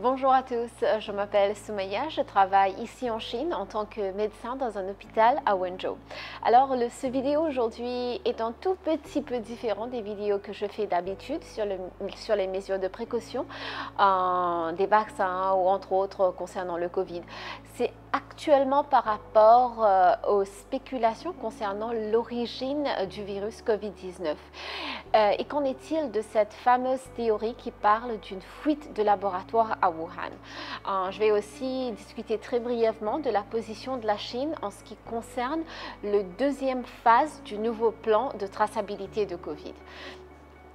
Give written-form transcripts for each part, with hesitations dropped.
Bonjour à tous, je m'appelle Soumaya, je travaille ici en Chine en tant que médecin dans un hôpital à Wenzhou. Alors ce vidéo aujourd'hui est un tout petit peu différent des vidéos que je fais d'habitude sur les mesures de précaution, des vaccins ou entre autres concernant le Covid. C'est actuellement par rapport aux spéculations concernant l'origine du virus Covid-19. Et qu'en est-il de cette fameuse théorie qui parle d'une fuite de laboratoire à Wuhan? Je vais aussi discuter très brièvement de la position de la Chine en ce qui concerne la deuxième phase du nouveau plan de traçabilité de Covid.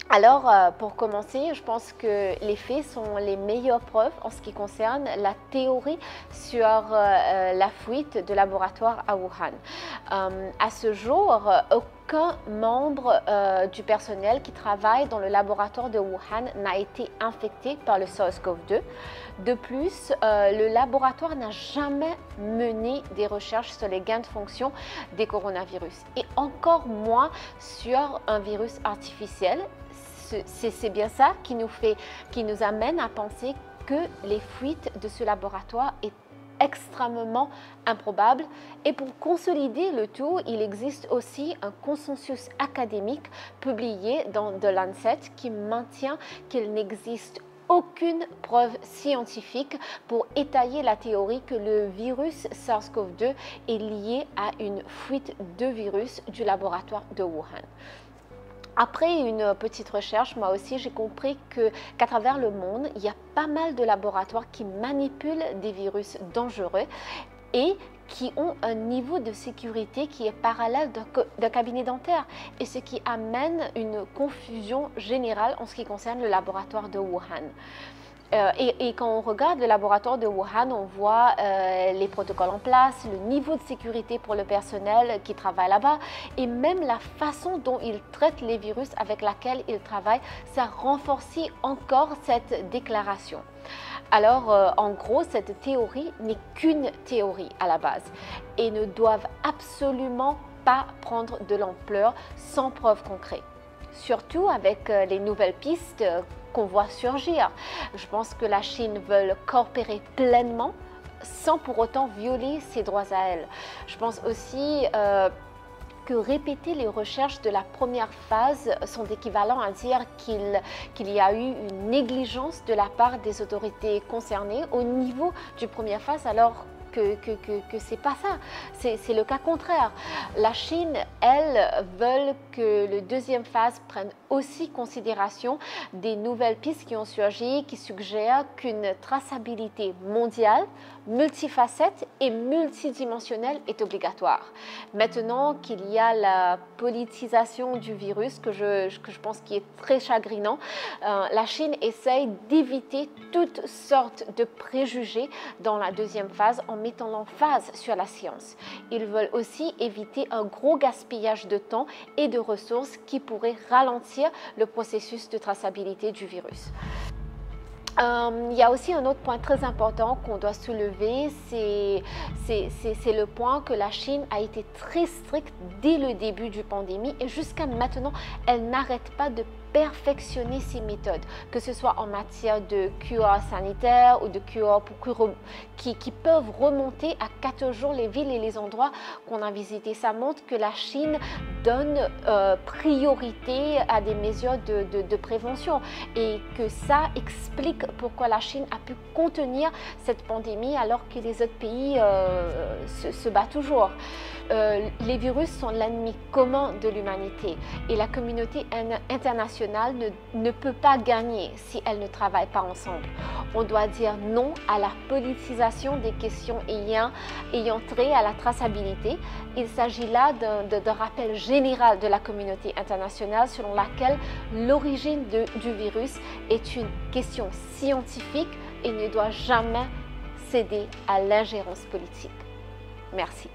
Alors, pour commencer, je pense que les faits sont les meilleures preuves en ce qui concerne la théorie sur la fuite de laboratoire à Wuhan. À ce jour, aucun membre du personnel qui travaille dans le laboratoire de Wuhan n'a été infecté par le SARS-CoV-2. De plus, le laboratoire n'a jamais mené des recherches sur les gains de fonction des coronavirus et encore moins sur un virus artificiel. C'est bien ça qui nous amène à penser que les fuites de ce laboratoire est extrêmement improbable. Et pour consolider le tout, il existe aussi un consensus académique publié dans The Lancet qui maintient qu'il n'existe aucune preuve scientifique pour étayer la théorie que le virus SARS-CoV-2 est lié à une fuite de virus du laboratoire de Wuhan. Après une petite recherche, moi aussi, j'ai compris qu'à travers le monde, il y a pas mal de laboratoires qui manipulent des virus dangereux et qui ont un niveau de sécurité qui est parallèle d'un cabinet dentaire, et ce qui amène une confusion générale en ce qui concerne le laboratoire de Wuhan. Et quand on regarde le laboratoire de Wuhan, on voit les protocoles en place, le niveau de sécurité pour le personnel qui travaille là-bas et même la façon dont ils traitent les virus avec laquelle ils travaillent, ça renforce encore cette déclaration. Alors, en gros, cette théorie n'est qu'une théorie à la base et ne doivent absolument pas prendre de l'ampleur sans preuve concrète. Surtout avec les nouvelles pistes qu'on voit surgir. Je pense que la Chine veut coopérer pleinement sans pour autant violer ses droits à elle. Je pense aussi que répéter les recherches de la première phase sont équivalents à dire qu'il y a eu une négligence de la part des autorités concernées au niveau du première phase, alors que c'est pas ça, c'est le cas contraire. La Chine, elle, veut que le deuxième phase prenne aussi considération des nouvelles pistes qui ont surgi, qui suggèrent qu'une traçabilité mondiale, multifacette et multidimensionnelle est obligatoire. Maintenant qu'il y a la politisation du virus, que je pense qui est très chagrinant, la Chine essaye d'éviter toutes sortes de préjugés dans la deuxième phase en mettant l'emphase sur la science. Ils veulent aussi éviter un gros gaspillage de temps et de ressources qui pourrait ralentir le processus de traçabilité du virus. Il y a aussi un autre point très important qu'on doit soulever, c'est le point que la Chine a été très stricte dès le début du pandémie et jusqu'à maintenant, elle n'arrête pas de perfectionner ses méthodes, que ce soit en matière de QR sanitaire ou de QR qui peuvent remonter à 14 jours les villes et les endroits qu'on a visités. Ça montre que la Chine donne priorité à des mesures de prévention et que ça explique pourquoi la Chine a pu contenir cette pandémie alors que les autres pays se battent toujours. Les virus sont l'ennemi commun de l'humanité et la communauté internationale ne peut pas gagner si elle ne travaille pas ensemble. On doit dire non à la politisation des questions ayant trait à la traçabilité. Il s'agit là d'un rappel général de la communauté internationale selon laquelle l'origine du virus est une question scientifique et ne doit jamais céder à l'ingérence politique. Merci.